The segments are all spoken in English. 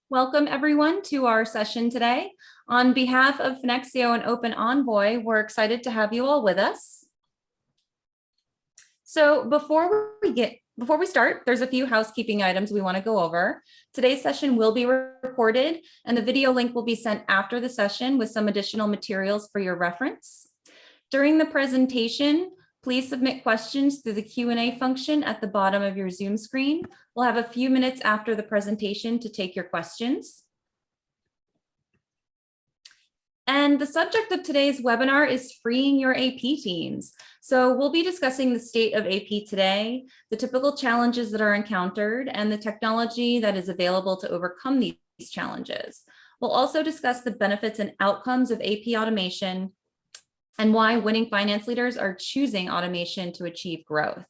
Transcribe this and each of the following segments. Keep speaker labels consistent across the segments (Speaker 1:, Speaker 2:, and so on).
Speaker 1: Welcome everyone to our session today. On behalf of Finexio and OpenEnvoy, we're excited to have you all with us. So before we start, there's a few housekeeping items we want to go over. Today's session will be recorded and the video link will be sent after the session with some additional materials for your reference. During the presentation, please submit questions through the Q&A function at the bottom of your Zoom screen. We'll have a few minutes after the presentation to take your questions. And the subject of today's webinar is freeing your AP teams. So we'll be discussing the state of AP today, the typical challenges that are encountered, and the technology that is available to overcome these challenges. We'll also discuss the benefits and outcomes of AP automation and why winning finance leaders are choosing automation to achieve growth.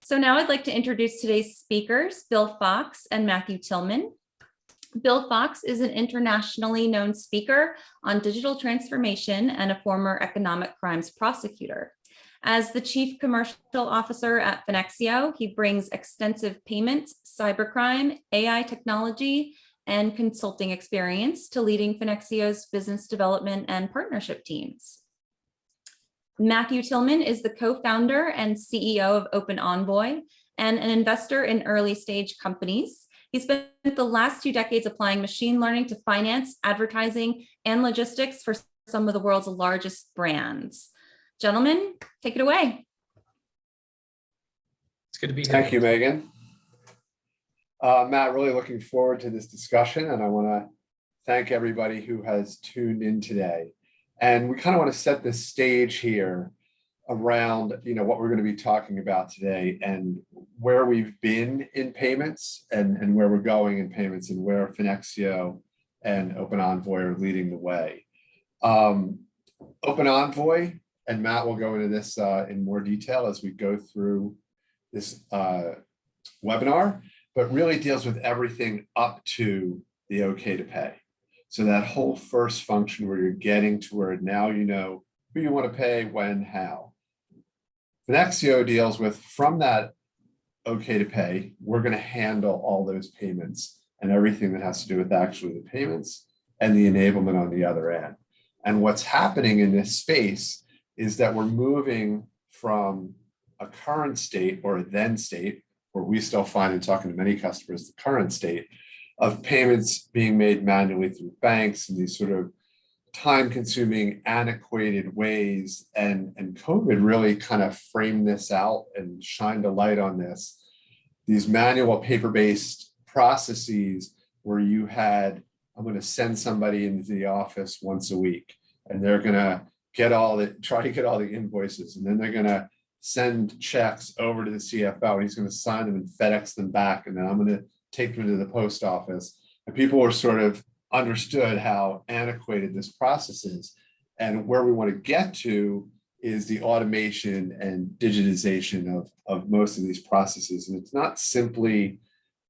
Speaker 1: So now I'd like to introduce today's speakers, Bill Fox and Matthew Tillman. Bill Fox is an internationally known speaker on digital transformation and a former economic crimes prosecutor. As the Chief Commercial Officer at Finexio, he brings extensive payments, cybercrime, AI technology, and consulting experience to leading Finexio's business development and partnership teams. Matthew Tillman is the co-founder and CEO of OpenEnvoy and an investor in early stage companies. He spent the last 2 decades applying machine learning to finance, advertising, and logistics for some of the world's largest brands. Gentlemen, take it away.
Speaker 2: It's good to be here.
Speaker 3: Thank you, Megan. Matt, really looking forward to this discussion, and I want to thank everybody who has tuned in today. And we kind of want to set the stage here around, what we're going to be talking about today and where we've been in payments and where we're going in payments and where Finexio and OpenEnvoy are leading the way. OpenEnvoy, and Matt will go into this in more detail as we go through this webinar, but really deals with everything up to the okay to pay. So that whole first function where you're getting to where now you know who you want to pay, when, how. Finexio deals with from that okay to pay, we're going to handle all those payments and everything that has to do with actually the payments and the enablement on the other end. And what's happening in this space is that we're moving from a current state or a then state, where we still find in talking to many customers, the current state of payments being made manually through banks and these sort of time-consuming, antiquated ways. And COVID really kind of framed this out and shined a light on this. These manual paper-based processes where you had, I'm going to send somebody into the office once a week, and they're going to try to get all the invoices, and then they're going to send checks over to the CFO, and he's going to sign them and FedEx them back, and then I'm going to take them to the post office. And people were sort of understood how antiquated this process is. And where we want to get to is the automation and digitization of most of these processes. And it's not simply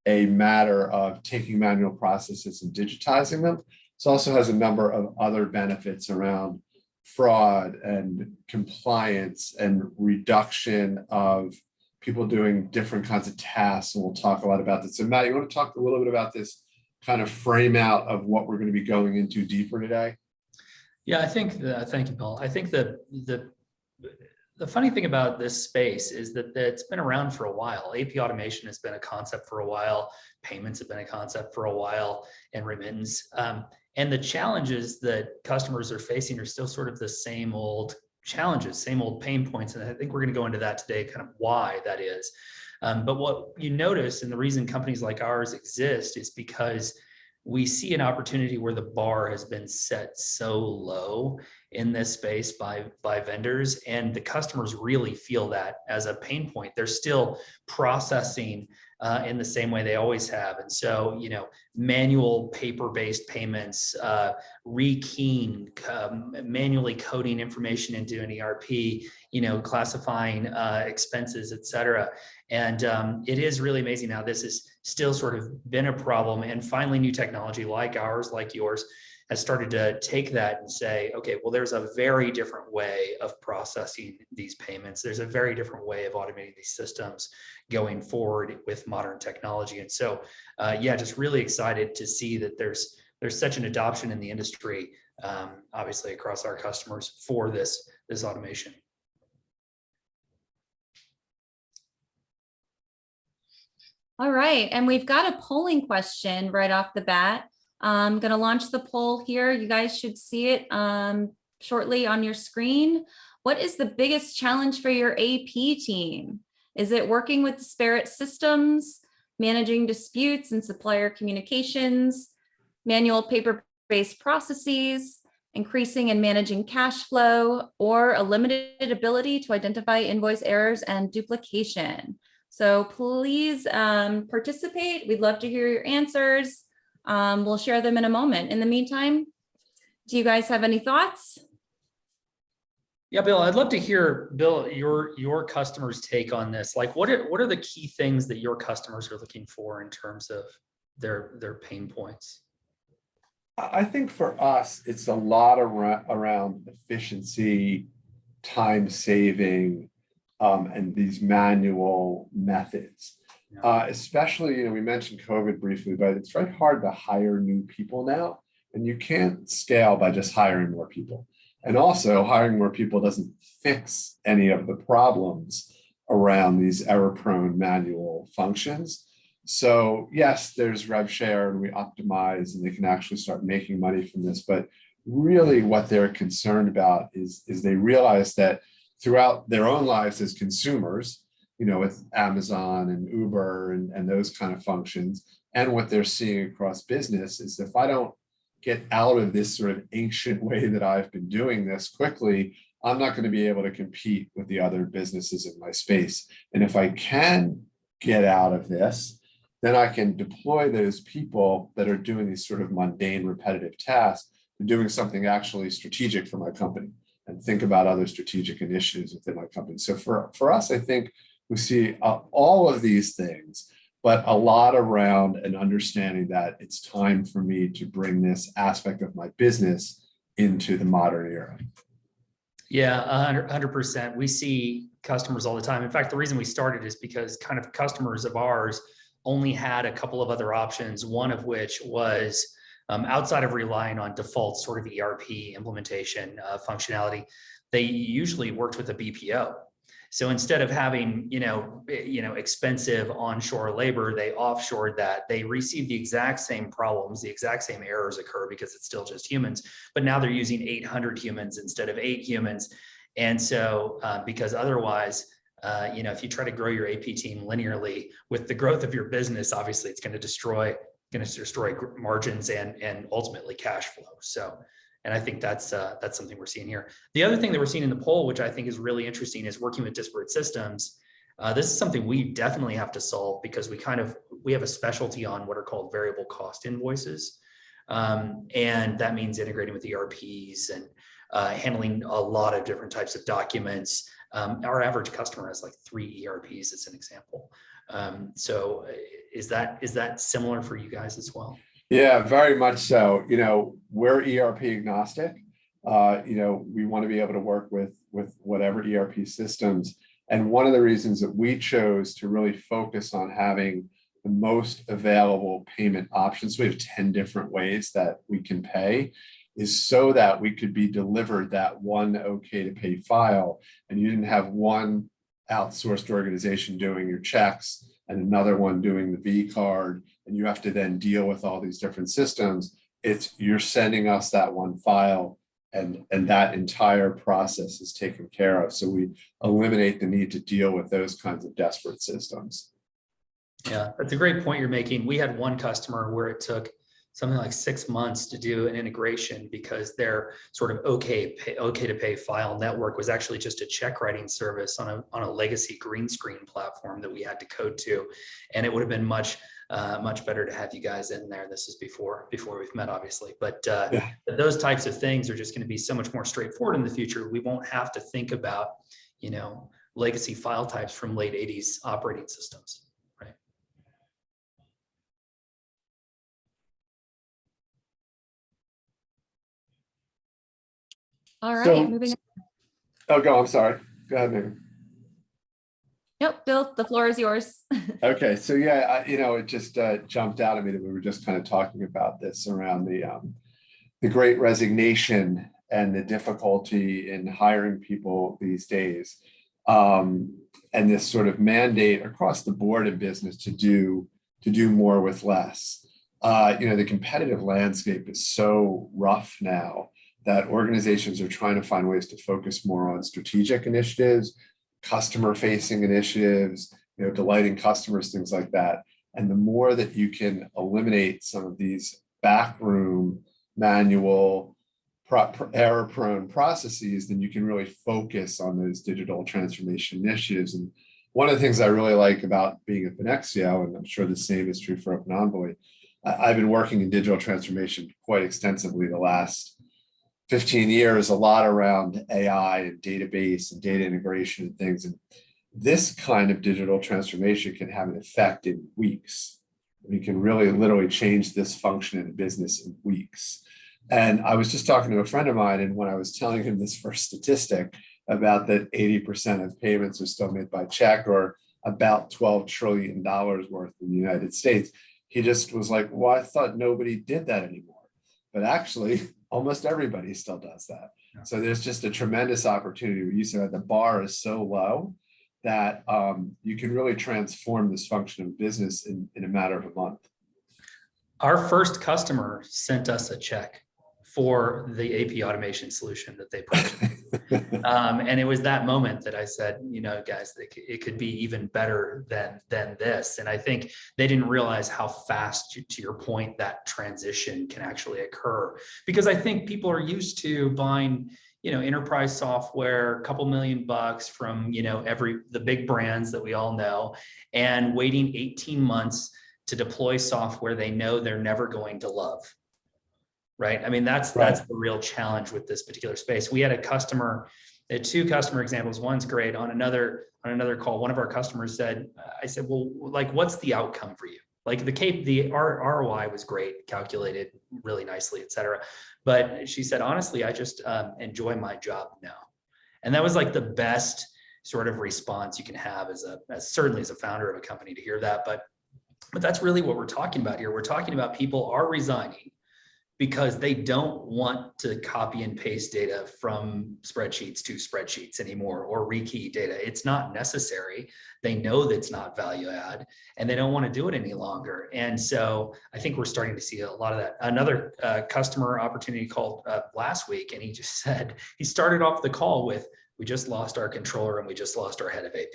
Speaker 3: a matter of taking manual processes and digitizing them. It also has a number of other benefits around fraud and compliance and reduction of people doing different kinds of tasks. And we'll talk a lot about this. So Matt, you want to talk a little bit about this kind of frame out of what we're going to be going into deeper today?
Speaker 2: Yeah, I think, thank you, Paul. I think that the funny thing about this space is that it's been around for a while. AP automation has been a concept for a while. Payments have been a concept for a while, and remittance. And the challenges that customers are facing are still sort of the same old challenges, same old pain points. And I think we're going to go into that today, kind of why that is. But what you notice, and the reason companies like ours exist, is because we see an opportunity where the bar has been set so low in this space by vendors, and the customers really feel that as a pain point. They're still processing in the same way they always have. And so, manual paper-based payments, rekeying, manually coding information into an ERP, classifying expenses, et cetera. And it is really amazing how this has still sort of been a problem. And finally, new technology like ours, like yours, has started to take that and say, okay, well, there's a very different way of processing these payments. There's a very different way of automating these systems going forward with modern technology. And so, yeah, just really excited to see that there's such an adoption in the industry, obviously across our customers for this automation.
Speaker 1: All right, and we've got a polling question right off the bat. I'm going to launch the poll here. You guys should see it shortly on your screen. What is the biggest challenge for your AP team? Is it working with disparate systems, managing disputes and supplier communications, manual paper-based processes, increasing and managing cash flow, or a limited ability to identify invoice errors and duplication? So please participate. We'd love to hear your answers. We'll share them in a moment. In the meantime, do you guys have any thoughts?
Speaker 2: Yeah, Bill, I'd love to hear, Bill, your customers' take on this. Like, what are the key things that your customers are looking for in terms of their pain points?
Speaker 3: I think for us, it's a lot around efficiency, time saving, and these manual methods. Especially, we mentioned COVID briefly, but it's very hard to hire new people now, and you can't scale by just hiring more people. And also, hiring more people doesn't fix any of the problems around these error-prone manual functions. So yes, there's rev share and we optimize and they can actually start making money from this. But really what they're concerned about is they realize that throughout their own lives as consumers, with Amazon and Uber and those kind of functions, and what they're seeing across business is if I don't get out of this sort of ancient way that I've been doing this quickly, I'm not going to be able to compete with the other businesses in my space. And if I can get out of this, then I can deploy those people that are doing these sort of mundane, repetitive tasks to doing something actually strategic for my company and think about other strategic initiatives within my company. So for us, I think we see all of these things, but a lot around an understanding that it's time for me to bring this aspect of my business into the modern era.
Speaker 2: Yeah, 100%. We see customers all the time. In fact, the reason we started is because kind of customers of ours only had a couple of other options, one of which was outside of relying on default sort of ERP implementation functionality, they usually worked with a BPO. So instead of having, expensive onshore labor, they offshored that. They received the exact same problems, the exact same errors occur because it's still just humans, but now they're using 800 humans instead of 8 humans. And so because otherwise, if you try to grow your AP team linearly with the growth of your business, obviously it's going to destroy margins and ultimately cash flow. So, and I think that's something we're seeing here. The other thing that we're seeing in the poll, which I think is really interesting, is working with disparate systems. This is something we definitely have to solve because we have a specialty on what are called variable cost invoices. And that means integrating with ERPs and handling a lot of different types of documents. Our average customer has like 3 ERPs as an example. So is that similar for you guys as well?
Speaker 3: Yeah, very much so. We're ERP agnostic. We want to be able to work with whatever ERP systems. And one of the reasons that we chose to really focus on having the most available payment options, we have 10 different ways that we can pay, is so that we could be delivered that one okay to pay file. And you didn't have one outsourced organization doing your checks and another one doing the V card, and you have to then deal with all these different systems. You're sending us that one file, and that entire process is taken care of. So we eliminate the need to deal with those kinds of desperate systems.
Speaker 2: Yeah, that's a great point you're making. We had one customer where it took something like 6 months to do an integration because their sort of okay to pay file network was actually just a check writing service on a legacy green screen platform that we had to code to. And it would have been much better to have you guys in there. This is before we've met, obviously, but those types of things are just going to be so much more straightforward in the future. We won't have to think about, legacy file types from late 80s operating systems.
Speaker 1: All right,
Speaker 3: So-
Speaker 1: moving.
Speaker 3: Oh, go, I'm sorry. Go ahead, Megan.
Speaker 1: Nope, Bill, the floor is yours.
Speaker 3: Okay, so yeah, it just jumped out at me that we were just kind of talking about this around the great resignation and the difficulty in hiring people these days. And this sort of mandate across the board in business to do more with less. The competitive landscape is so rough now that organizations are trying to find ways to focus more on strategic initiatives, customer-facing initiatives, delighting customers, things like that. And the more that you can eliminate some of these backroom, manual, error-prone processes, then you can really focus on those digital transformation initiatives. And one of the things I really like about being at Finexio, and I'm sure the same is true for OpenEnvoy, I've been working in digital transformation quite extensively the last 15 years, a lot around AI and database and data integration and things. And this kind of digital transformation can have an effect in weeks. We can really literally change this function in a business in weeks. And I was just talking to a friend of mine, and when I was telling him this first statistic about that 80% of payments are still made by check, or about $12 trillion worth in the United States, he just was like, well, I thought nobody did that anymore. But actually, almost everybody still does that.
Speaker 2: Yeah.
Speaker 3: So there's just a tremendous opportunity. You said the bar is so low that you can really transform this function of business in a matter of a month.
Speaker 2: Our first customer sent us a check for the AP automation solution that they purchased. And it was that moment that I said, guys, it could be even better than this. And I think they didn't realize how fast, to your point, that transition can actually occur. Because I think people are used to buying, enterprise software, a couple $1 million from, the big brands that we all know, and waiting 18 months to deploy software they know they're never going to love. Right. I mean, that's the real challenge with this particular space. We had a customer, two customer examples. One's great. On another call, one of our customers said, I said, well, like, what's the outcome for you? Like the ROI was great, calculated really nicely, et cetera. But she said, honestly, I just enjoy my job now. And that was like the best sort of response you can have as certainly as a founder of a company to hear that. But that's really what we're talking about here. We're talking about people are resigning because they don't want to copy and paste data from spreadsheets to spreadsheets anymore, or rekey data. It's not necessary. They know that's not value add, and they don't want to do it any longer. And so I think we're starting to see a lot of that. Another customer opportunity called last week, and he just said, he started off the call with, we just lost our controller and we just lost our head of AP.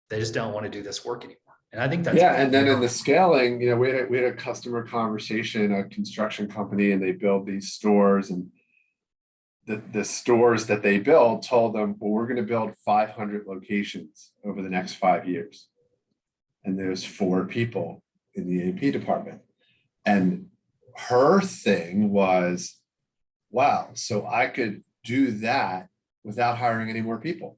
Speaker 2: They just don't want to do this work anymore. And I think that's,
Speaker 3: and then in the scaling, we had a customer conversation, a construction company, and they build these stores, and the stores that they build told them, well, we're going to build 500 locations over the next 5 years. And there's 4 people in the AP department. And her thing was, wow, so I could do that without hiring any more people.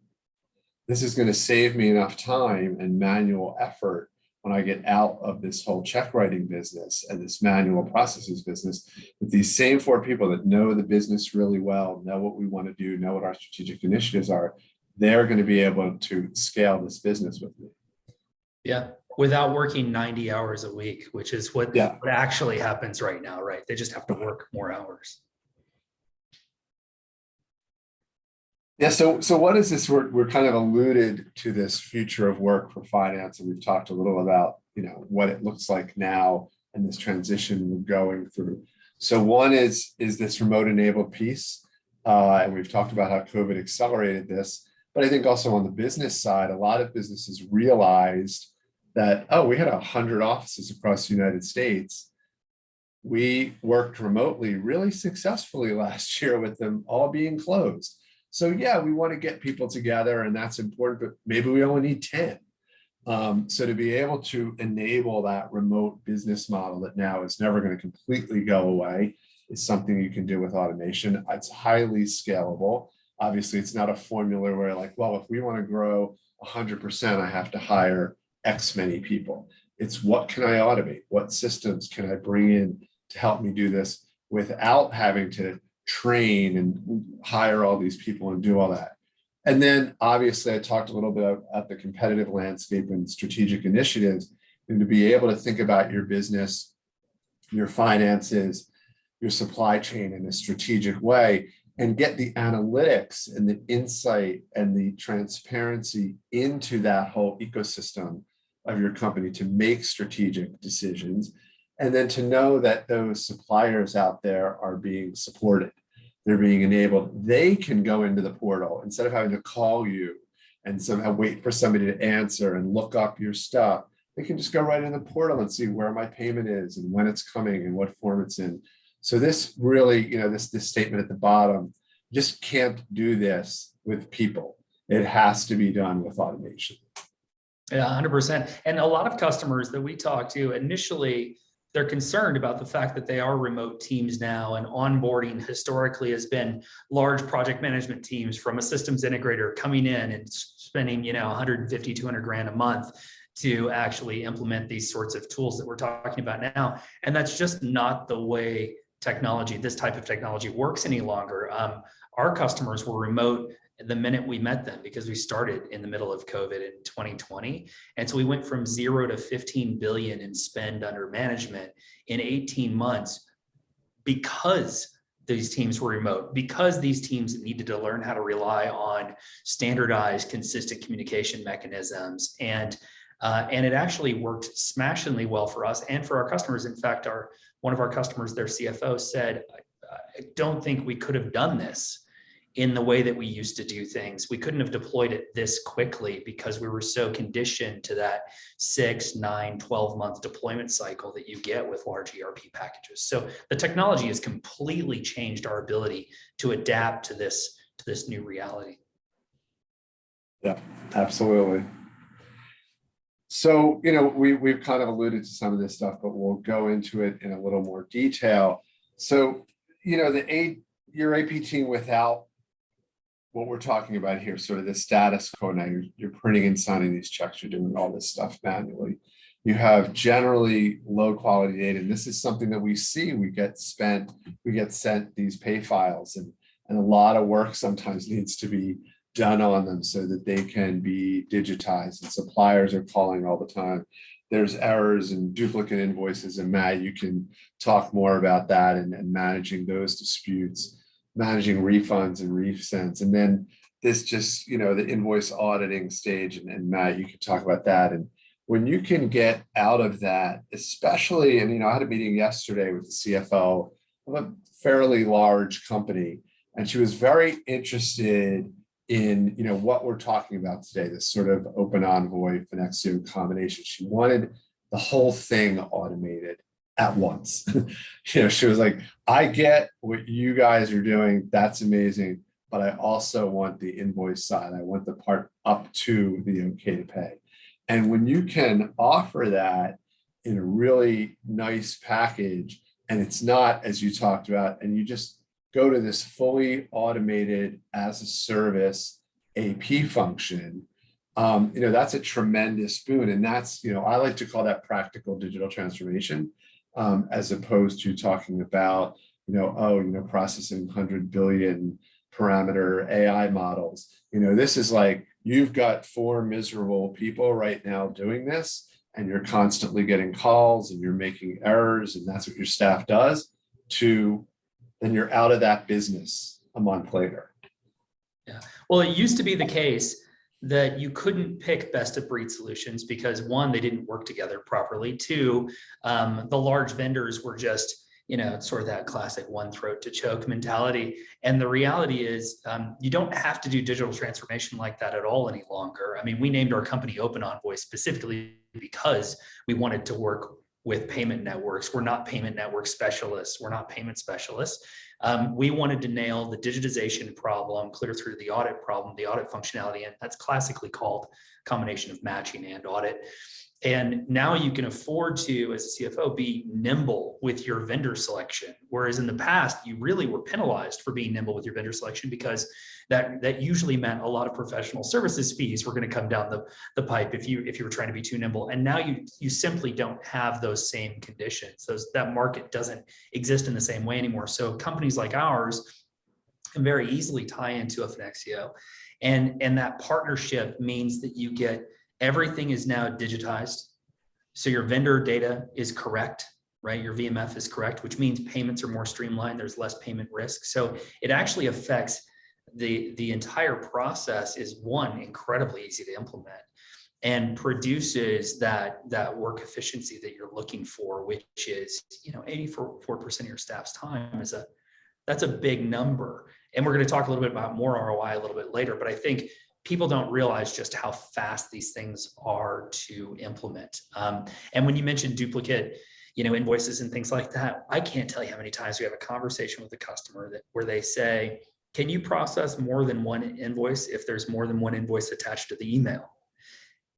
Speaker 3: This is going to save me enough time and manual effort when I get out of this whole check writing business and this manual processes business, with these same 4 people that know the business really well, know what we want to do, know what our strategic initiatives are. They're going to be able to scale this business with me.
Speaker 2: Yeah, without working 90 hours a week, which is what actually happens right now, right? They just have to work more hours.
Speaker 3: Yeah, so what is this? We're kind of alluded to this future of work for finance, and we've talked a little about what it looks like now and this transition we're going through. So one is this remote enabled piece, and we've talked about how COVID accelerated this. But I think also on the business side, a lot of businesses realized that, oh, we had 100 offices across the United States. We worked remotely really successfully last year with them all being closed. So yeah, we want to get people together, and that's important, but maybe we only need 10. So to be able to enable that remote business model that now is never going to completely go away is something you can do with automation. It's highly scalable. Obviously, it's not a formula where like, well, if we want to grow 100%, I have to hire X many people. It's what can I automate? What systems can I bring in to help me do this without having to train and hire all these people and do all that. And then obviously I talked a little bit about the competitive landscape and strategic initiatives, and to be able to think about your business, your finances, your supply chain in a strategic way, and get the analytics and the insight and the transparency into that whole ecosystem of your company to make strategic decisions. And then to know that those suppliers out there are being supported, they're being enabled. They can go into the portal instead of having to call you and somehow wait for somebody to answer and look up your stuff. They can just go right in the portal and see where my payment is and when it's coming and what form it's in. So this really, this statement at the bottom, just can't do this with people. It has to be done with automation.
Speaker 2: Yeah, 100%. And a lot of customers that we talk to initially, they're concerned about the fact that they are remote teams now, and onboarding historically has been large project management teams from a systems integrator coming in and spending, 150, 200 grand a month to actually implement these sorts of tools that we're talking about now. And that's just not the way this type of technology works any longer. Our customers were remote the minute we met them because we started in the middle of COVID in 2020. And so we went from 0 to 15 billion in spend under management in 18 months because these teams were remote, because these teams needed to learn how to rely on standardized, consistent communication mechanisms. And it actually worked smashingly well for us and for our customers. In fact, one of our customers, their CFO, said, I don't think we could have done this in the way that we used to do things. We couldn't have deployed it this quickly because we were so conditioned to that 6, 9, 12-month deployment cycle that you get with large ERP packages. So the technology has completely changed our ability to adapt to this new reality.
Speaker 3: Yeah, absolutely. So, we've kind of alluded to some of this stuff, but we'll go into it in a little more detail. So, your AP team, without what we're talking about here, sort of the status quo now, you're printing and signing these checks, you're doing all this stuff manually. You have generally low quality data. And this is something that we see, we get sent these pay files, and a lot of work sometimes needs to be done on them so that they can be digitized, and suppliers are calling all the time. There's errors and duplicate invoices, and Matt, you can talk more about that and managing those disputes, managing refunds and resends. And then this just, the invoice auditing stage, and Matt, you can talk about that. And when you can get out of that, especially, and I had a meeting yesterday with the CFO of a fairly large company, and she was very interested in what we're talking about today, this sort of OpenEnvoy Finexio combination. She wanted the whole thing automated at once. She was like, I get what you guys are doing, that's amazing, but I also want the invoice side. I want the part up to the okay to pay. And when you can offer that in a really nice package, and it's not, as you talked about, and you just go to this fully automated as a service AP function, that's a tremendous boon. And that's, I like to call that practical digital transformation, as opposed to talking about, processing 100 billion parameter AI models. This is like, you've got 4 miserable people right now doing this, and you're constantly getting calls and you're making errors, and that's what your staff does, then you're out of that business a month later.
Speaker 2: Yeah. Well, it used to be the case that you couldn't pick best of breed solutions because 1, they didn't work together properly. 2, the large vendors were just, sort of that classic one throat to choke mentality. And the reality is you don't have to do digital transformation like that at all any longer. I mean, we named our company OpenEnvoy specifically because we wanted to work with payment networks. We're not payment network specialists. We're not payment specialists. We wanted to nail the digitization problem, clear through the audit problem, the audit functionality, and that's classically called combination of matching and audit. And now you can afford to, as a CFO, be nimble with your vendor selection. Whereas in the past, you really were penalized for being nimble with your vendor selection, because that usually meant a lot of professional services fees were going to come down the pipe if you were trying to be too nimble. And now you simply don't have those same conditions. That market doesn't exist in the same way anymore. So companies like ours can very easily tie into a Finexio. And that partnership means that you get everything is now digitized. So your vendor data is correct, right? Your VMF is correct, which means payments are more streamlined. There's less payment risk. So it actually affects the entire process is incredibly easy to implement and produces that work efficiency that you're looking for, which is, 84% of your staff's time that's a big number. And we're going to talk a little bit about more ROI a little bit later, but I think people don't realize just how fast these things are to implement. And when you mentioned duplicate, invoices and things like that, I can't tell you how many times we have a conversation with a customer where they say, can you process more than one invoice if there's more than one invoice attached to the email?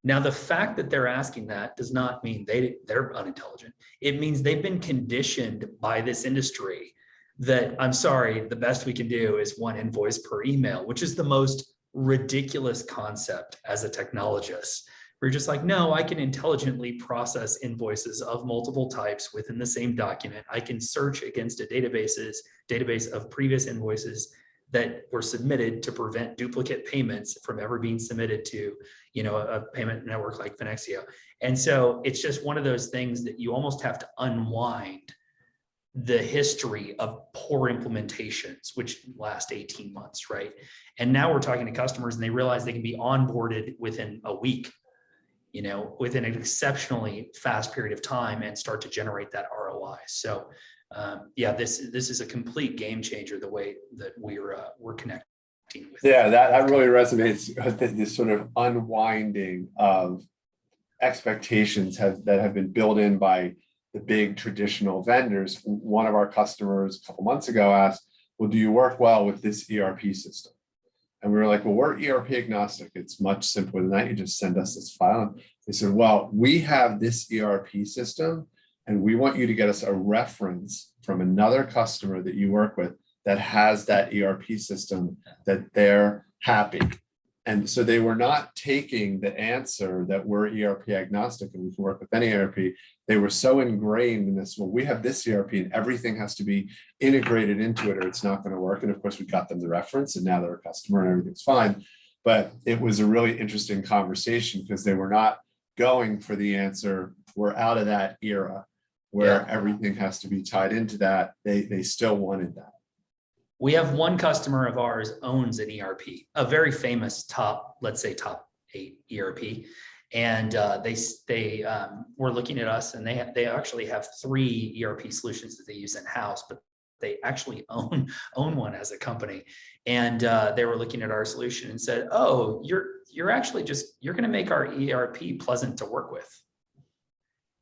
Speaker 2: Now, the fact that they're asking that does not mean they're unintelligent. It means they've been conditioned by this industry that, I'm sorry, the best we can do is one invoice per email, which is the most ridiculous concept as a technologist. We're just like, no, I can intelligently process invoices of multiple types within the same document. I can search against a database of previous invoices that were submitted to prevent duplicate payments from ever being submitted to, a payment network like Finexio. And so it's just one of those things that you almost have to unwind the history of poor implementations, which last 18 months, right? And now we're talking to customers and they realize they can be onboarded within a week, within an exceptionally fast period of time, and start to generate that ROI. So this is a complete game changer, the way that we're connecting with.
Speaker 3: Yeah, that really resonates with this sort of unwinding of expectations that have been built in by the big traditional vendors. One of our customers a couple months ago asked, well, do you work well with this ERP system? And we were like, well, we're ERP agnostic. It's much simpler than that. You just send us this file. And they said, well, we have this ERP system, and we want you to get us a reference from another customer that you work with that has that ERP system that they're happy. And so they were not taking the answer that we're ERP agnostic and we can work with any ERP. They were so ingrained in this, well, we have this ERP and everything has to be integrated into it or it's not going to work. And of course, we got them the reference and now they're a customer and everything's fine. But it was a really interesting conversation because they were not going for the answer, we're out of that era where everything has to be tied into that. They still wanted that.
Speaker 2: We have one customer of ours owns an ERP, a very famous top 8 ERP. And they were looking at us, and they actually have 3 ERP solutions that they use in-house, but they actually own one as a company. And they were looking at our solution and said, oh, you're actually you're going to make our ERP pleasant to work with.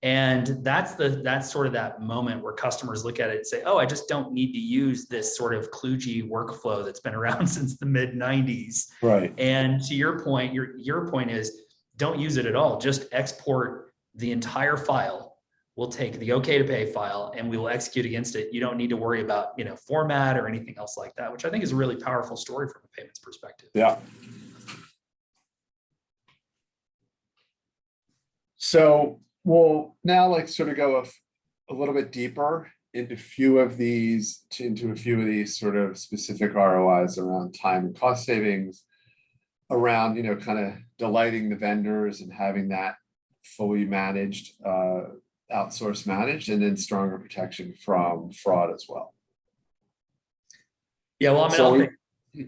Speaker 2: And that's sort of that moment where customers look at it and say, oh, I just don't need to use this sort of kludgy workflow that's been around since the mid 90s.
Speaker 3: Right.
Speaker 2: And to your point, your point is don't use it at all. Just export the entire file. We'll take the OK to pay file and we will execute against it. You don't need to worry about, format or anything else like that, which I think is a really powerful story from a payments perspective.
Speaker 3: Yeah. So we'll now sort of go a little bit deeper into a few of these sort of specific ROIs around time and cost savings, around, kind of delighting the vendors and having that fully managed, outsourced managed, and then stronger protection from fraud as well.
Speaker 2: Yeah, well,
Speaker 3: go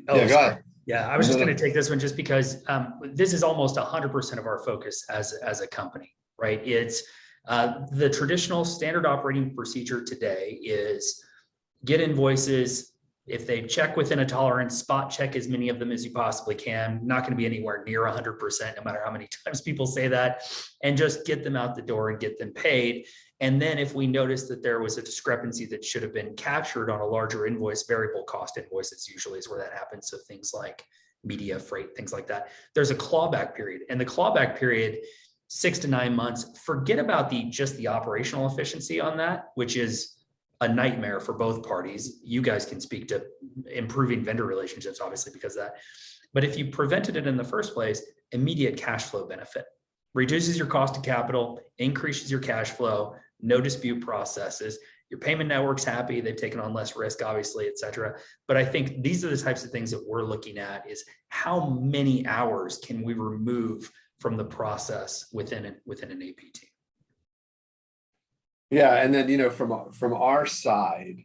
Speaker 3: ahead.
Speaker 2: Yeah, I was just going to take this one just because this is almost 100% of our focus as a company, right? It's the traditional standard operating procedure today is get invoices. If they check within a tolerance, spot check as many of them as you possibly can. Not going to be anywhere near 100%, no matter how many times people say that, and just get them out the door and get them paid. And then if we notice that there was a discrepancy that should have been captured on a larger invoice, variable cost invoices usually is where that happens. So things like media, freight, things like that. There's a clawback period, and the clawback period 6 to 9 months. Forget about just the operational efficiency on that, which is a nightmare for both parties. You guys can speak to improving vendor relationships, obviously, because of that. But if you prevented it in the first place, immediate cash flow benefit, reduces your cost of capital, increases your cash flow, no dispute processes. Your payment network's happy, they've taken on less risk, obviously, et cetera. But I think these are the types of things that we're looking at, is how many hours can we remove from the process within an AP team?
Speaker 3: Yeah, and then, you know, from our side,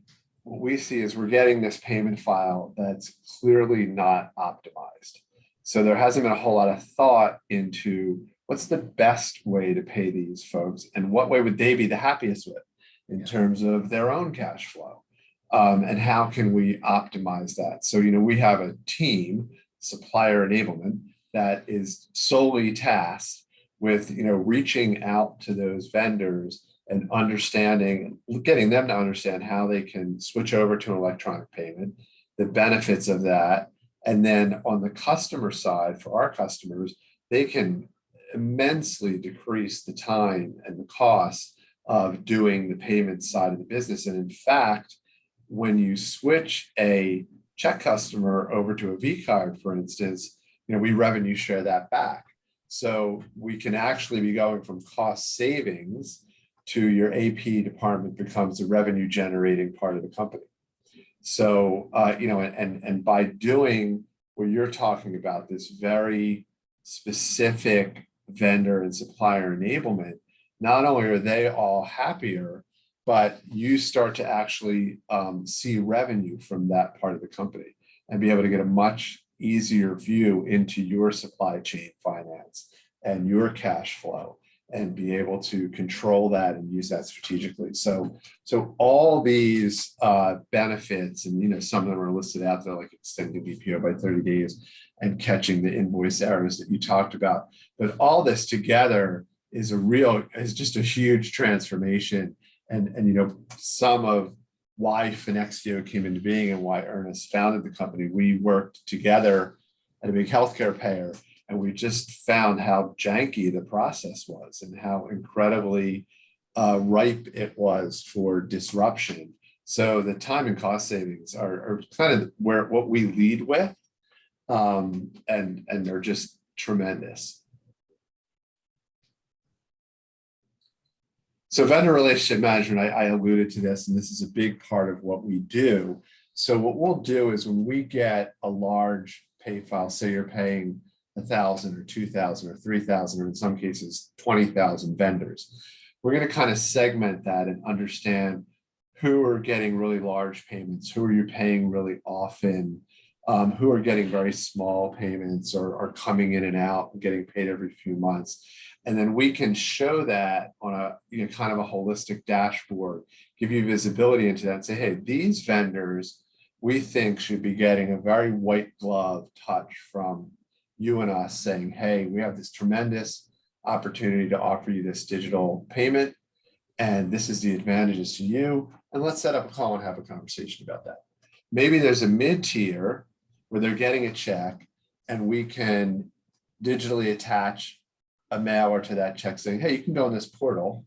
Speaker 3: what we see is we're getting this payment file that's clearly not optimized. So there hasn't been a whole lot of thought into what's the best way to pay these folks and what way would they be the happiest with in terms of their own cash flow, and how can we optimize that? So, you know, we have a team, supplier enablement, that is solely tasked with, you know, reaching out to those vendors and understanding, getting them to understand how they can switch over to an electronic payment, the benefits of that. And then on the customer side, for our customers, they can immensely decrease the time and the cost of doing the payment side of the business. And in fact, when you switch a check customer over to a V card, for instance, you know, we revenue share that back. So we can actually be going from cost savings to your AP department becomes a revenue generating part of the company. So, you know, and by doing what you're talking about, this very specific vendor and supplier enablement, not only are they all happier, but you start to actually see revenue from that part of the company and be able to get a much easier view into your supply chain finance and your cash flow, and be able to control that and use that strategically. So all these benefits, and, you know, some of them are listed out there, like extending BPO by 30 days and catching the invoice errors that you talked about. But all this together is just a huge transformation. And you know, some of why Finexio came into being and why Ernest founded the company, we worked together at a big healthcare payer, and we just found how janky the process was and how incredibly ripe it was for disruption. So the time and cost savings are kind of what we lead with, and they're just tremendous. So vendor relationship management, I alluded to this, and this is a big part of what we do. So what we'll do is when we get a large pay file, say you're paying 1,000 or 2,000 or 3,000, or in some cases 20,000 vendors, we're going to kind of segment that and understand who are getting really large payments, who are you paying really often, who are getting very small payments or are coming in and out and getting paid every few months. And then we can show that on a, you know, kind of a holistic dashboard, give you visibility into that and say, hey, these vendors we think should be getting a very white glove touch from you and us, saying, hey, we have this tremendous opportunity to offer you this digital payment, and this is the advantages to you. And let's set up a call and have a conversation about that. Maybe there's a mid-tier where they're getting a check and we can digitally attach a mailer to that check saying, hey, you can go in this portal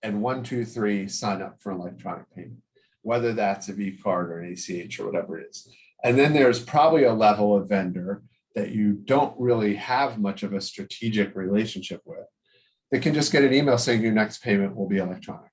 Speaker 3: and 1, 2, 3 sign up for an electronic payment, whether that's a V card or an ACH or whatever it is. And then there's probably a level of vendor that you don't really have much of a strategic relationship with, they can just get an email saying your next payment will be electronic.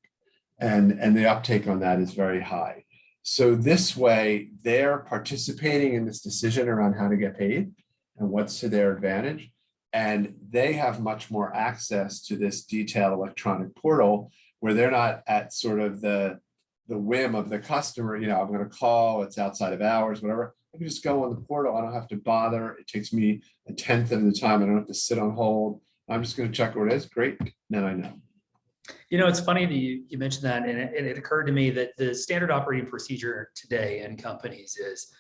Speaker 3: And the uptake on that is very high. So this way, they're participating in this decision around how to get paid and what's to their advantage. And they have much more access to this detailed electronic portal where they're not at sort of the whim of the customer, you know, I'm going to call, it's outside of hours, whatever. I can just go on the portal. I don't have to bother. It takes me 1/10 of the time. I don't have to sit on hold. I'm just going to check what it is. Great. Then I know.
Speaker 2: You know, it's funny that you mentioned that, and it occurred to me that the standard operating procedure today in companies is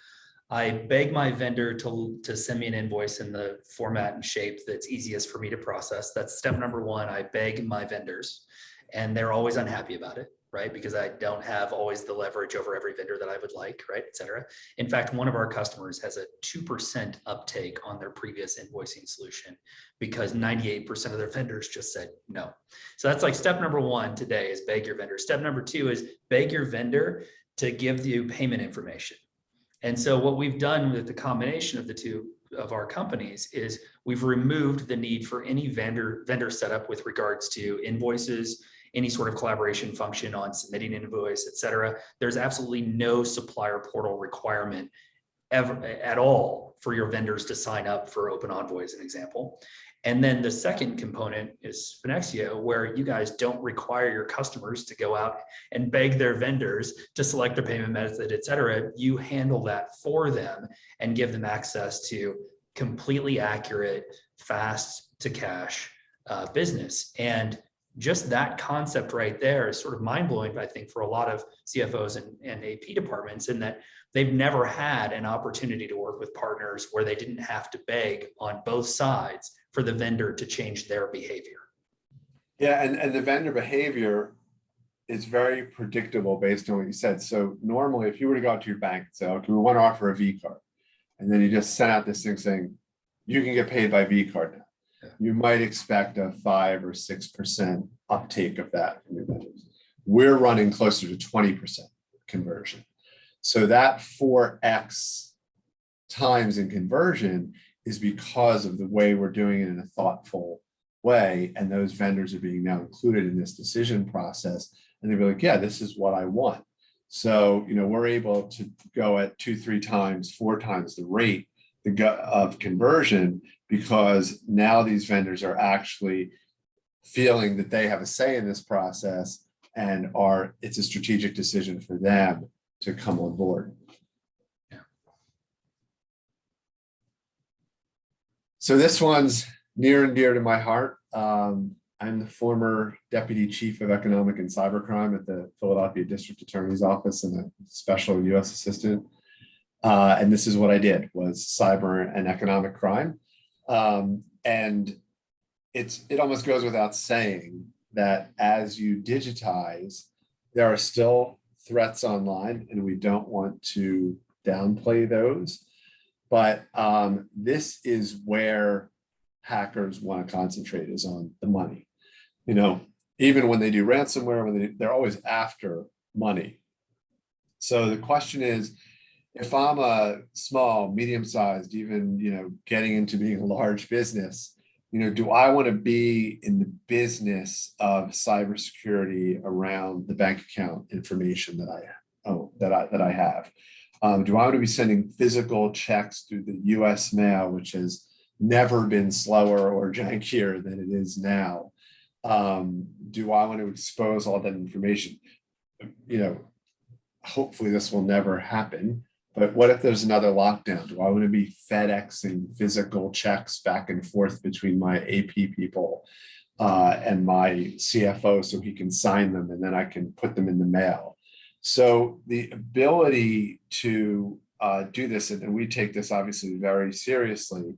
Speaker 2: I beg my vendor to send me an invoice in the format and shape that's easiest for me to process. That's step number one. I beg my vendors, and they're always unhappy about it. right? Because I don't have always the leverage over every vendor that I would like, right, et cetera. In fact, one of our customers has a 2% uptake on their previous invoicing solution because 98% of their vendors just said no. So that's like step number one today is beg your vendor. Step number two is beg your vendor to give you payment information. And so what we've done with the combination of the two of our companies is we've removed the need for any vendor setup with regards to invoices, any sort of collaboration function on submitting an invoice, et cetera. There's absolutely no supplier portal requirement ever at all for your vendors to sign up for OpenEnvoy as an example. And then the second component is Finexio, where you guys don't require your customers to go out and beg their vendors to select their payment method, et cetera. You handle that for them and give them access to completely accurate, fast to cash business. And just that concept right there is sort of mind-blowing, I think, for a lot of CFOs and AP departments, in that they've never had an opportunity to work with partners where they didn't have to beg on both sides for the vendor to change their behavior.
Speaker 3: Yeah, and the vendor behavior is very predictable based on what you said. So normally, if you were to go out to your bank and say, okay, we want to offer a V card, and then you just send out this thing saying, you can get paid by V card now. Yeah. You might expect a 5 or 6% uptake of that from your vendors. We're running closer to 20% conversion. So that 4x times in conversion is because of the way we're doing it in a thoughtful way. And those vendors are being now included in this decision process. And they're like, yeah, this is what I want. So, we're able to go at 2, 3 times, 4 times the rate of conversion, because now these vendors are actually feeling that they have a say in this process, and it's a strategic decision for them to come on board.
Speaker 2: Yeah.
Speaker 3: So this one's near and dear to my heart. I'm the former Deputy Chief of Economic and Cybercrime at the Philadelphia District Attorney's Office and a Special U.S. Assistant. And this is what I did, was cyber and economic crime. And it almost goes without saying that as you digitize, there are still threats online, and we don't want to downplay those. But this is where hackers want to concentrate, is on the money. Even when they do ransomware, they're always after money. So the question is, if I'm a small, medium-sized, even getting into being a large business, do I want to be in the business of cybersecurity around the bank account information that I have? Do I want to be sending physical checks through the U.S. mail, which has never been slower or jankier than it is now? Do I want to expose all that information? Hopefully this will never happen. But what if there's another lockdown? Do I want to be FedExing physical checks back and forth between my AP people and my CFO so he can sign them and then I can put them in the mail? So the ability to do this, and we take this obviously very seriously,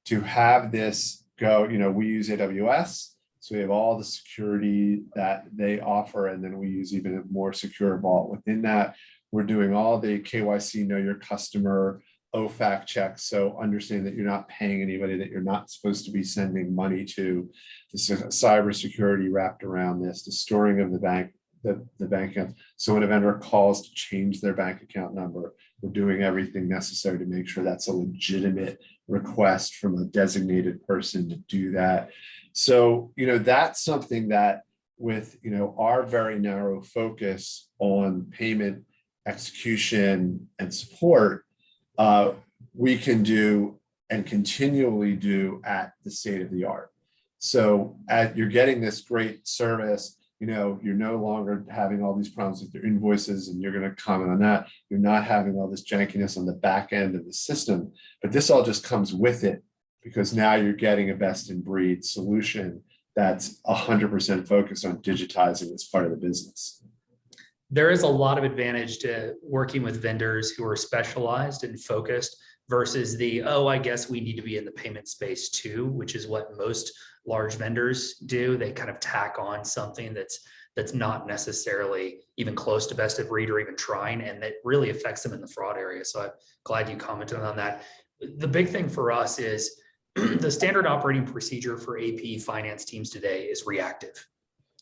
Speaker 3: to have this go, we use AWS, so we have all the security that they offer, and then we use even a more secure vault within that. We're doing all the KYC, know your customer, OFAC checks. So understand that you're not paying anybody that you're not supposed to be sending money to. The cybersecurity wrapped around this, the storing of the bank account. So when a vendor calls to change their bank account number, we're doing everything necessary to make sure that's a legitimate request from a designated person to do that. So, that's something that with, our very narrow focus on payment execution and support, we can do and continually do at the state of the art. So you're getting this great service, you're no longer having all these problems with your invoices, and you're going to comment on that. You're not having all this jankiness on the back end of the system, but this all just comes with it, because now you're getting a best in breed solution that's 100% focused on digitizing this part of the business.
Speaker 2: There is a lot of advantage to working with vendors who are specialized and focused versus I guess we need to be in the payment space too, which is what most large vendors do. They kind of tack on something that's not necessarily even close to best of breed or even trying, and that really affects them in the fraud area. So I'm glad you commented on that. The big thing for us is the standard operating procedure for AP finance teams today is reactive.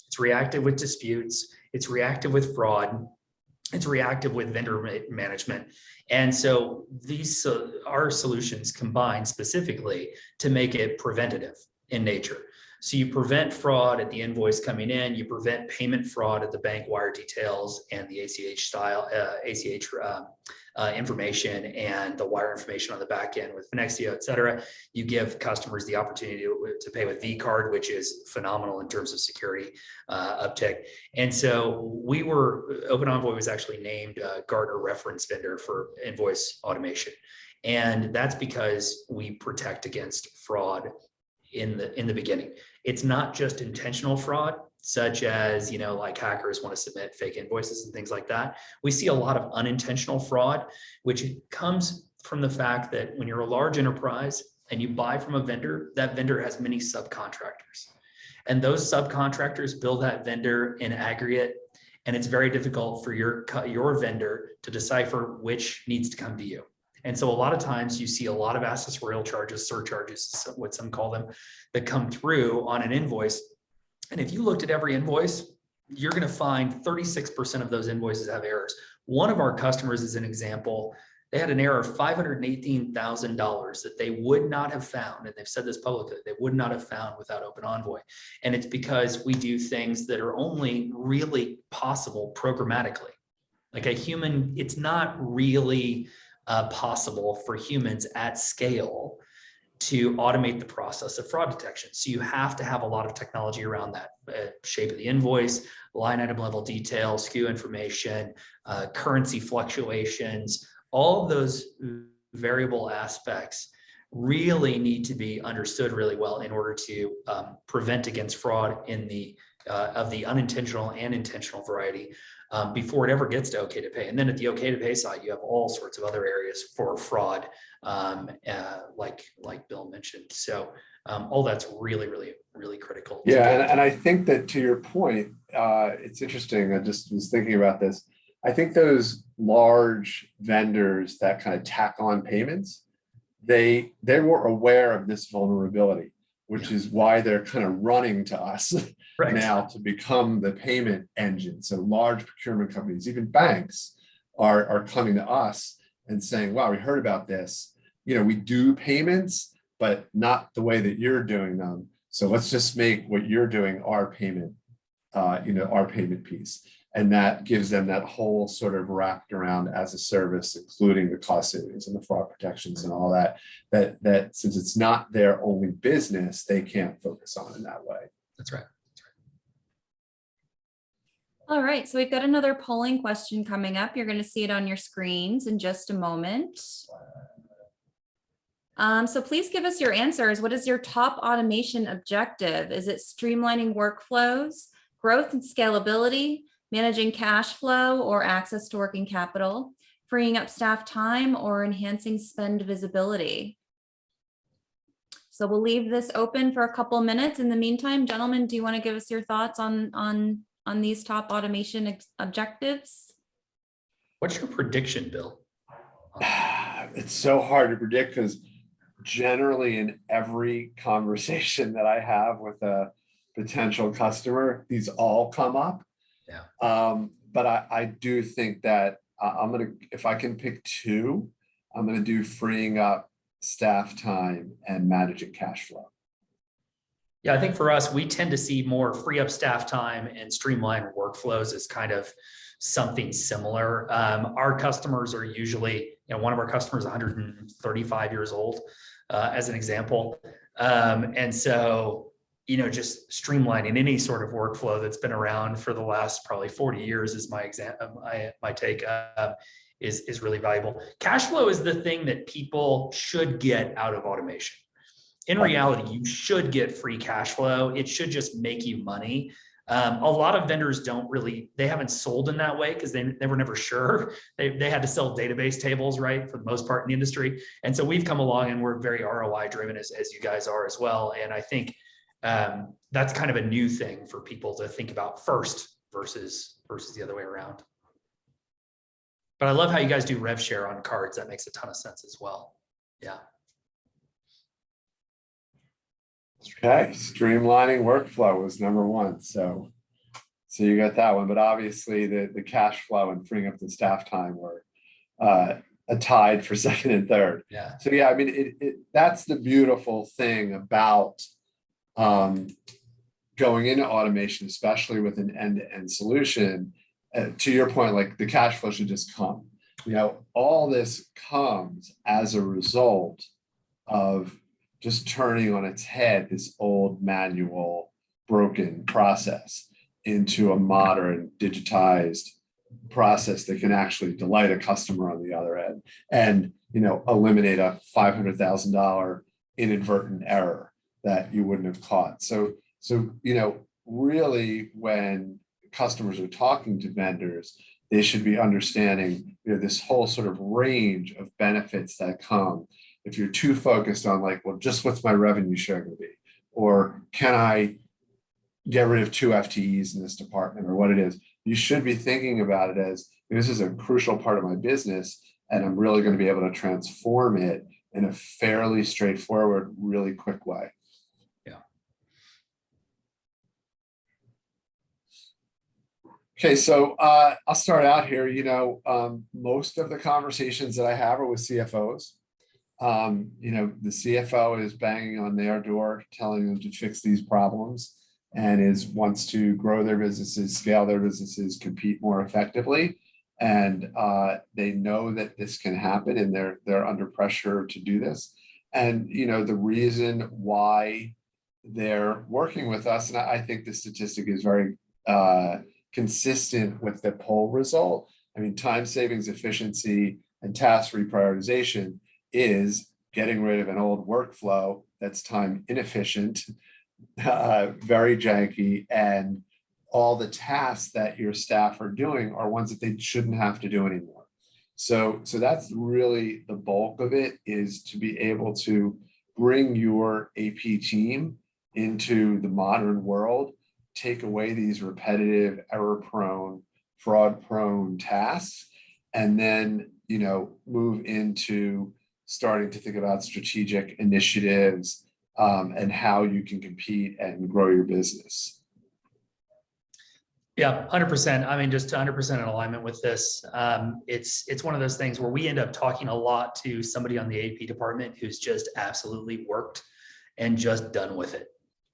Speaker 2: It's reactive with disputes, it's reactive with fraud, it's reactive with vendor management. And so these our solutions combine specifically to make it preventative in nature. So you prevent fraud at the invoice coming in, you prevent payment fraud at the bank wire details and the ACH style, information and the wire information on the back end with Finexio, et cetera. You give customers the opportunity to pay with V-card, which is phenomenal in terms of security uptick. And so OpenEnvoy was actually named Gartner reference vendor for invoice automation. And that's because we protect against fraud in the beginning. It's not just intentional fraud, such as, like hackers want to submit fake invoices and things like that. We see a lot of unintentional fraud, which comes from the fact that when you're a large enterprise and you buy from a vendor, that vendor has many subcontractors. And those subcontractors bill that vendor in aggregate. And it's very difficult for your vendor to decipher which needs to come to you. And so a lot of times you see a lot of accessorial charges, surcharges, what some call them, that come through on an invoice. And if you looked at every invoice, you're going to find 36% of those invoices have errors. One of our customers, as an example, they had an error of $518,000 that they would not have found. And they've said this publicly, they would not have found without OpenEnvoy. And it's because we do things that are only really possible programmatically. Like a human, it's not really possible for humans at scale to automate the process of fraud detection. So you have to have a lot of technology around that, shape of the invoice, line item level detail, SKU information, currency fluctuations, all of those variable aspects really need to be understood really well in order to prevent against fraud in of the unintentional and intentional variety before it ever gets to okay to pay. And then at the okay to pay side, you have all sorts of other areas for fraud, like Bill mentioned. So all that's really, really, really critical.
Speaker 3: Yeah, and I think that to your point, it's interesting. I just was thinking about this. I think those large vendors that kind of tack on payments, they were aware of this vulnerability, which is why they're kind of running to us now to become the payment engine. So large procurement companies, even banks, are coming to us and saying, wow, we heard about this. We do payments, but not the way that you're doing them. So let's just make what you're doing our payment, our payment piece. And that gives them that whole sort of wrapped around as a service, including the cost savings and the fraud protections and all that since it's not their only business, they can't focus on in that way.
Speaker 2: That's right.
Speaker 1: All right, so we've got another polling question coming up. You're going to see it on your screens in just a moment. So please give us your answers. What is your top automation objective? Is it streamlining workflows, growth and scalability, managing cash flow or access to working capital, freeing up staff time, or enhancing spend visibility? So we'll leave this open for a couple of minutes. In the meantime, gentlemen, do you want to give us your thoughts on these top automation objectives?
Speaker 2: What's your prediction, Bill?
Speaker 3: It's so hard to predict because generally in every conversation that I have with a potential customer, these all come up. Yeah. But I do think that if I can pick two, I'm gonna do freeing up staff time and managing cash flow.
Speaker 2: Yeah, I think for us, we tend to see more free up staff time and streamline workflows as kind of something similar. Our customers are usually, one of our customers is 135 years old, as an example. And so, just streamlining any sort of workflow that's been around for the last probably 40 years is my take, is really valuable. Cash flow is the thing that people should get out of automation. In reality, you should get free cash flow. It should just make you money. A lot of vendors they haven't sold in that way because they were never sure. They had to sell database tables, right, for the most part in the industry. And so we've come along and we're very ROI driven as you guys are as well. And I think that's kind of a new thing for people to think about first versus the other way around. But I love how you guys do rev share on cards. That makes a ton of sense as well. Yeah.
Speaker 3: Okay, streamlining workflow was number one. So you got that one, but obviously the cash flow and freeing up the staff time were a tied for second and third.
Speaker 2: Yeah.
Speaker 3: So yeah, I mean, that's the beautiful thing about going into automation, especially with an end-to-end solution. To your point, like the cash flow should just come. You know, all this comes as a result of just turning on its head this old manual, broken process into a modern, digitized process that can actually delight a customer on the other end and, you know, eliminate a $500,000 inadvertent error that you wouldn't have caught. So, you know, really when customers are talking to vendors, they should be understanding, you know, this whole sort of range of benefits that come. If you're too focused on like, well, just what's my revenue share going to be? Or can I get rid of 2 FTEs in this department or what it is? You should be thinking about it as, this is a crucial part of my business and I'm really going to be able to transform it in a fairly straightforward, really quick way.
Speaker 2: Yeah.
Speaker 3: Okay, so I'll start out here. You know, most of the conversations that I have are with CFOs. You know, the CFO is banging on their door, telling them to fix these problems and wants to grow their businesses, scale their businesses, compete more effectively. And they know that this can happen and they're under pressure to do this. And, you know, the reason why they're working with us, and I think the statistic is very consistent with the poll result. I mean, time savings, efficiency, and task reprioritization is getting rid of an old workflow that's time inefficient, very janky, and all the tasks that your staff are doing are ones that they shouldn't have to do anymore. So that's really the bulk of it, is to be able to bring your AP team into the modern world, take away these repetitive, error-prone, fraud-prone tasks, and then, you know, move into starting to think about strategic initiatives and how you can compete and grow your business.
Speaker 2: Yeah, 100%. I mean, just 100% in alignment with this. It's one of those things where we end up talking a lot to somebody on the AP department who's just absolutely worked and just done with it,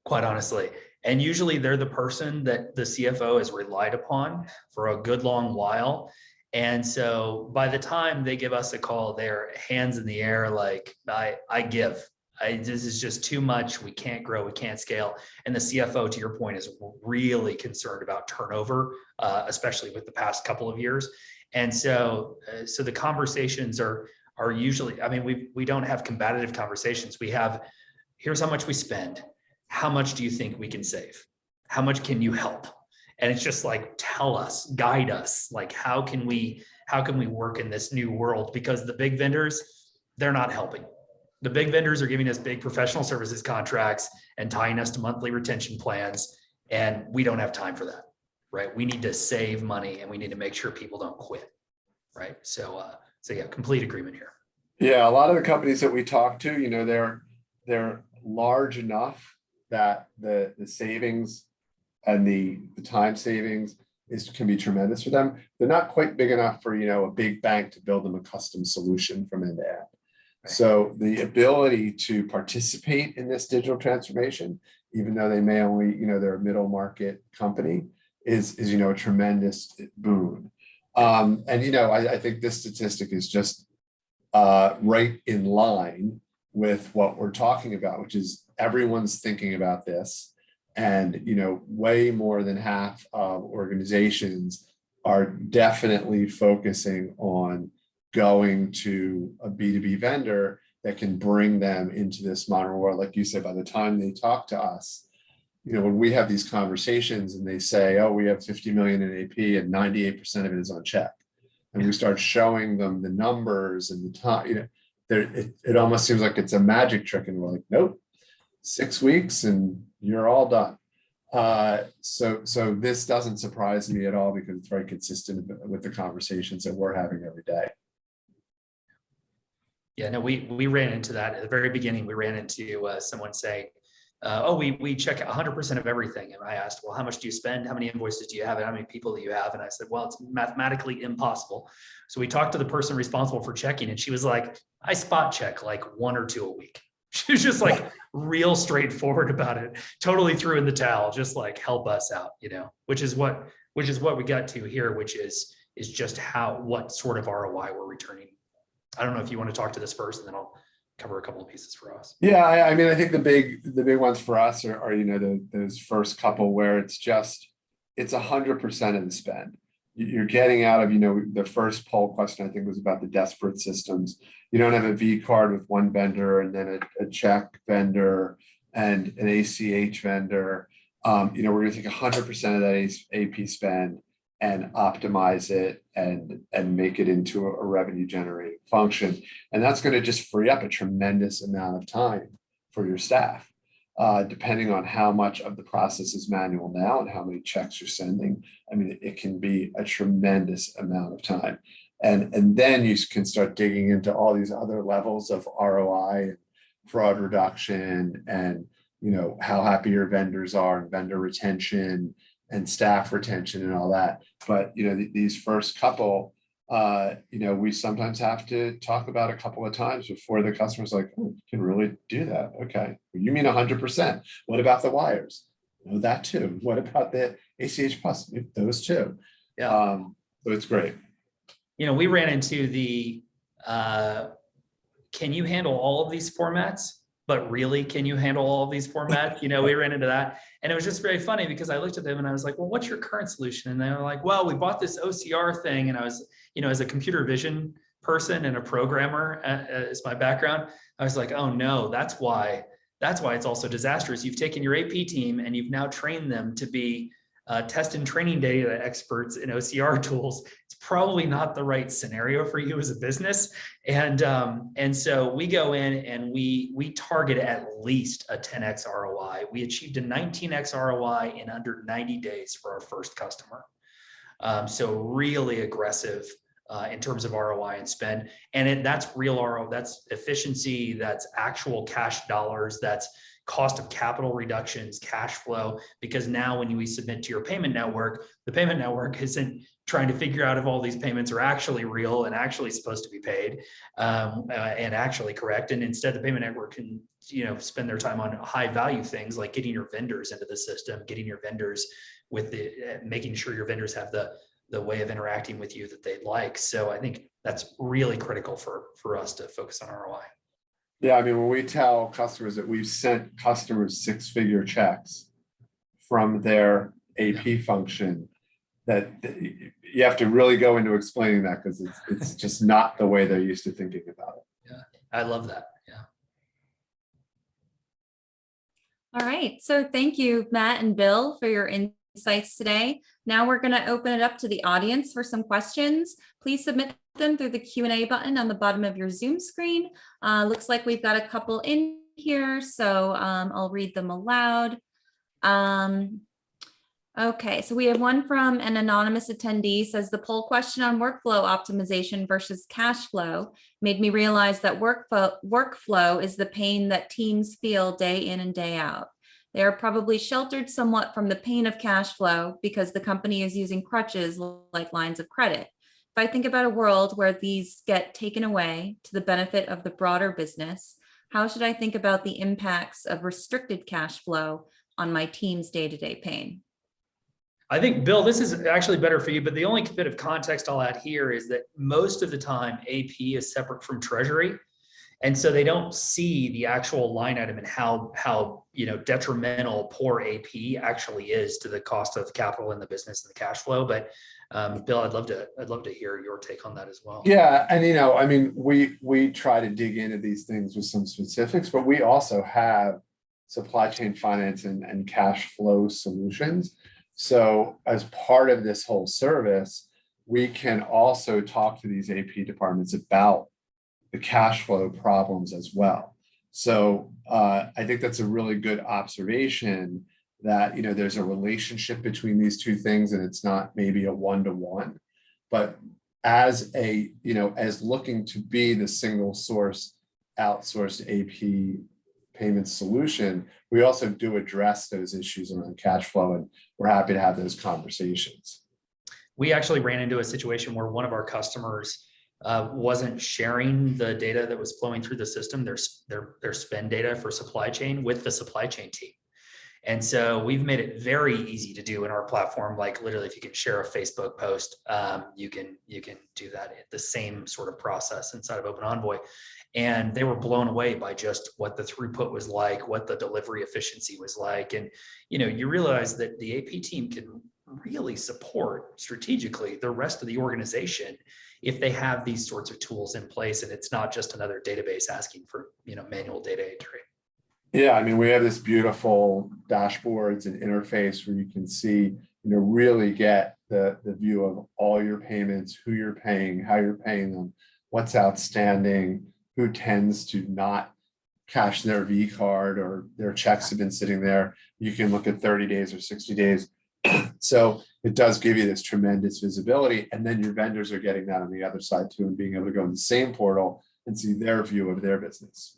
Speaker 2: quite honestly. And usually they're the person that the CFO has relied upon for a good long while. And so by the time they give us a call, they're hands in the air, like, I give. This is just too much. We can't grow. We can't scale. And the CFO, to your point, is really concerned about turnover, especially with the past couple of years. And so the conversations are usually, I mean, we don't have combative conversations. We have, here's how much we spend. How much do you think we can save? How much can you help? And it's just like, tell us, guide us. Like, how can we work in this new world? Because the big vendors, they're not helping. The big vendors are giving us big professional services contracts and tying us to monthly retention plans. And we don't have time for that, right? We need to save money and we need to make sure people don't quit, right? So yeah, complete agreement here.
Speaker 3: Yeah, a lot of the companies that we talk to, you know, they're large enough that the savings and the time savings can be tremendous for them. They're not quite big enough for, you know, a big bank to build them a custom solution from end to end. So the ability to participate in this digital transformation, even though they may only, you know, they're a middle market company, is you know, a tremendous boon. And you know, I think this statistic is just right in line with what we're talking about, which is everyone's thinking about this, and you know, way more than half of organizations are definitely focusing on going to a B2B vendor that can bring them into this modern world. Like you said, by the time they talk to us, you know, when we have these conversations and they say, oh, we have 50 million in AP and 98% of it is on check. And we start showing them the numbers and the time, you know, it almost seems like it's a magic trick. And we're like, nope, 6 weeks and you're all done. So this doesn't surprise me at all because it's very consistent with the conversations that we're having every day.
Speaker 2: Yeah, no, we ran into that at the very beginning. We ran into someone saying, oh, we check 100% of everything. And I asked, well, how much do you spend? How many invoices do you have? And how many people do you have? And I said, well, it's mathematically impossible. So we talked to the person responsible for checking, and she was like, I spot check like 1 or 2 a week. She was just like real straightforward about it. Totally threw in the towel, just like help us out, which is what we got to here, which is just what sort of ROI we're returning. I don't know if you want to talk to this first, and then I'll cover a couple of pieces for us.
Speaker 3: Yeah, I mean, I think the big ones for us are those first couple where it's 100% of the spend. You're getting out of, the first poll question I think was about the desperate systems. You don't have a V card with one vendor and then a check vendor and an ACH vendor. We're going to take 100% of that AP spend and optimize it and make it into a revenue generating function. And that's going to just free up a tremendous amount of time for your staff, depending on how much of the process is manual now and how many checks you're sending. I mean, it can be a tremendous amount of time. And then you can start digging into all these other levels of ROI and fraud reduction and, how happy your vendors are and vendor retention and staff retention and all that. But, these first couple, we sometimes have to talk about a couple of times before the customer's like, oh, you can really do that. Okay. You mean 100%. What about the wires? That too. What about the ACH plus? Those too.
Speaker 2: Yeah.
Speaker 3: So it's great.
Speaker 2: We ran into the, can you handle all of these formats? But really, can you handle all of these formats? We ran into that. And it was just very funny because I looked at them and I was like, well, what's your current solution? And they were like, well, we bought this OCR thing. And I was, as a computer vision person and a programmer as my background, I was like, oh no, that's why it's also disastrous. You've taken your AP team and you've now trained them to be test and training data experts in OCR tools. It's probably not the right scenario for you as a business. And so we go in and we target at least a 10x ROI. We achieved a 19x ROI in under 90 days for our first customer. So really aggressive in terms of ROI and spend. And that's real ROI, that's efficiency, that's actual cash dollars, that's cost of capital reductions, cash flow, because now when we submit to your payment network, the payment network isn't trying to figure out if all these payments are actually real and actually supposed to be paid and actually correct. And instead the payment network can, spend their time on high value things like getting your vendors into the system, getting your vendors with making sure your vendors have the way of interacting with you that they'd like. So I think that's really critical for us to focus on ROI.
Speaker 3: Yeah, I mean, when we tell customers that we've sent customers 6-figure checks from their AP function, that you have to really go into explaining that because it's just not the way they're used to thinking about it.
Speaker 2: Yeah, I love that. Yeah.
Speaker 1: All right. So thank you, Matt and Bill, for your insights today. Now we're going to open it up to the audience for some questions. Please submit them through the Q&A button on the bottom of your Zoom screen. Looks like we've got a couple in here, so I'll read them aloud. Okay, so we have one from an anonymous attendee. Says the poll question on workflow optimization versus cash flow made me realize that workflow is the pain that teams feel day in and day out. They are probably sheltered somewhat from the pain of cash flow because the company is using crutches like lines of credit. If I think about a world where these get taken away to the benefit of the broader business, how should I think about the impacts of restricted cash flow on my team's day-to-day pain?
Speaker 2: I think, Bill, this is actually better for you, but the only bit of context I'll add here is that most of the time AP is separate from treasury. And so they don't see the actual line item and how detrimental poor AP actually is to the cost of capital in the business and the cash flow. But Bill, I'd love to hear your take on that as well.
Speaker 3: Yeah, and I mean, we try to dig into these things with some specifics, but we also have supply chain finance and cash flow solutions. So as part of this whole service, we can also talk to these AP departments about the cash flow problems as well. So I think that's a really good observation that, there's a relationship between these two things and it's not maybe a one-to-one. But as as looking to be the single source outsourced AP payment solution, we also do address those issues around cash flow, and we're happy to have those conversations.
Speaker 2: We actually ran into a situation where one of our customers wasn't sharing the data that was flowing through the system, their spend data for supply chain, with the supply chain team. And so we've made it very easy to do in our platform. Like literally, if you can share a Facebook post, you can do that, the same sort of process inside of OpenEnvoy. And they were blown away by just what the throughput was like, what the delivery efficiency was like. And you realize that the AP team can really support strategically the rest of the organization if they have these sorts of tools in place, and it's not just another database asking for manual data entry.
Speaker 3: Yeah, I mean, we have this beautiful dashboards and interface where you can see, really get the view of all your payments, who you're paying, how you're paying them, what's outstanding, who tends to not cash their V card or their checks have been sitting there. You can look at 30 days or 60 days. So it does give you this tremendous visibility. And then your vendors are getting that on the other side too, and being able to go in the same portal and see their view of their business.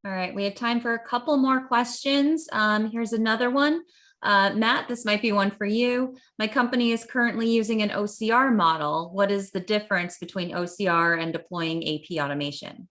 Speaker 1: All right, we have time for a couple more questions. Here's another one. Matt, this might be one for you. My company is currently using an OCR model. What is the difference between OCR and deploying AP automation?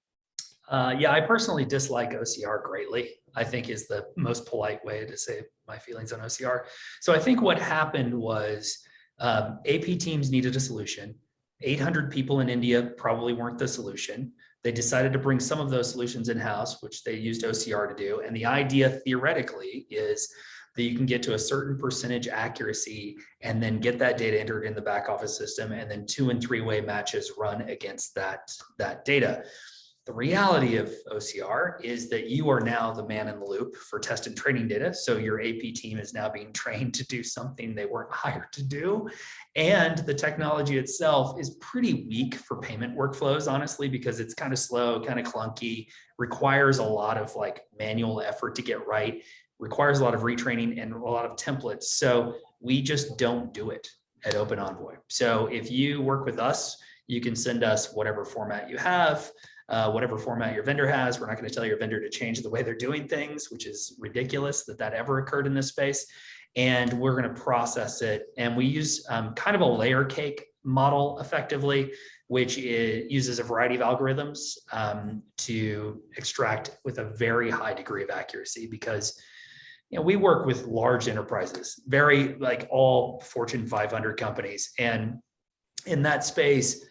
Speaker 2: Yeah, I personally dislike OCR greatly, I think is the most polite way to say my feelings on OCR. So I think what happened was AP teams needed a solution. 800 people in India probably weren't the solution. They decided to bring some of those solutions in-house, which they used OCR to do. And the idea theoretically is that you can get to a certain percentage accuracy and then get that data entered in the back office system, and then 2- and 3-way matches run against that data. The reality of OCR is that you are now the man in the loop for test and training data. So your AP team is now being trained to do something they weren't hired to do. And the technology itself is pretty weak for payment workflows, honestly, because it's kind of slow, kind of clunky, requires a lot of manual effort to get right, requires a lot of retraining and a lot of templates. So we just don't do it at OpenEnvoy. So if you work with us, you can send us whatever format you have, whatever format your vendor has. We're not going to tell your vendor to change the way they're doing things, which is ridiculous that ever occurred in this space. And we're going to process it. And we use kind of a layer cake model effectively, which uses a variety of algorithms to extract with a very high degree of accuracy, because we work with large enterprises, very all Fortune 500 companies. And in that space,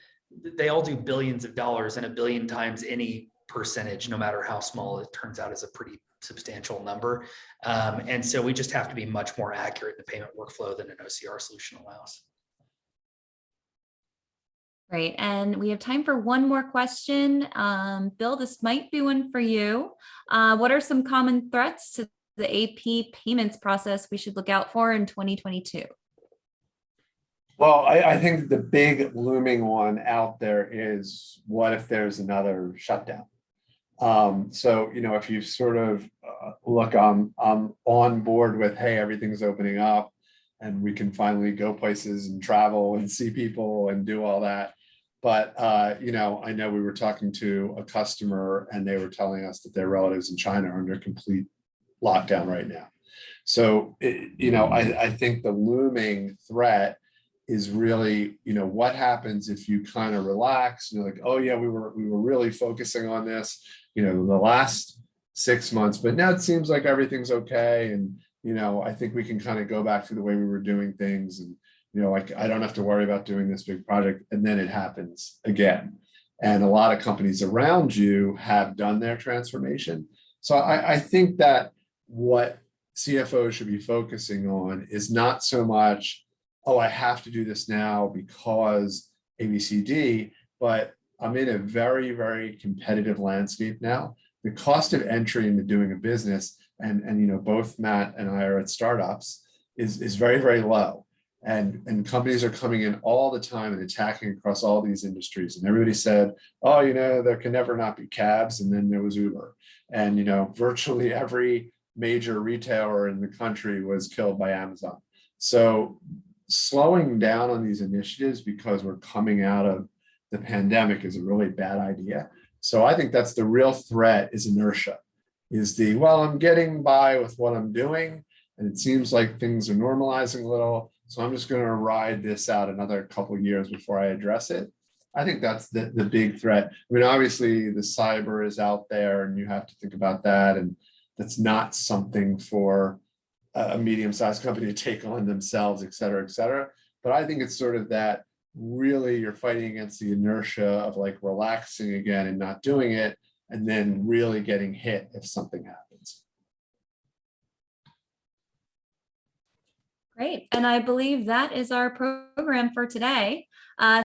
Speaker 2: they all do billions of dollars, and 1 billion times any percentage, no matter how small it turns out, is a pretty substantial number. And so we just have to be much more accurate in the payment workflow than an OCR solution allows.
Speaker 1: Great. And we have time for one more question. Bill, this might be one for you. What are some common threats to the AP payments process we should look out for in 2022?
Speaker 3: Well, I think the big looming one out there is, what if there's another shutdown? So, if you sort of look, I'm on board with, hey, everything's opening up and we can finally go places and travel and see people and do all that. But, I know we were talking to a customer and they were telling us that their relatives in China are under complete lockdown right now. So, I think the looming threat is really, what happens if you kind of relax, oh yeah, we were really focusing on this, the last 6 months, but now it seems like everything's okay. And, I think we can kind of go back to the way we were doing things. And, I don't have to worry about doing this big project. And then it happens again. And a lot of companies around you have done their transformation. So I think that what CFOs should be focusing on is not so much, oh, I have to do this now because ABCD, but I'm in a very, very competitive landscape now. The cost of entry into doing a business, and both Matt and I are at startups, is very, very low. And companies are coming in all the time and attacking across all these industries. And everybody said, oh, there can never not be cabs. And then there was Uber. And, virtually every major retailer in the country was killed by Amazon. So slowing down on these initiatives because we're coming out of the pandemic is a really bad idea. So I think that's the real threat, is inertia, well, I'm getting by with what I'm doing, and it seems like things are normalizing a little, so I'm just going to ride this out another couple of years before I address it. I think that's the big threat. I mean, obviously the cyber is out there and you have to think about that. And that's not something for a medium-sized company to take on themselves, et cetera, et cetera. But I think it's sort of that really you're fighting against the inertia of like relaxing again and not doing it, and then really getting hit if something happens.
Speaker 1: Great. And I believe that is our program for today.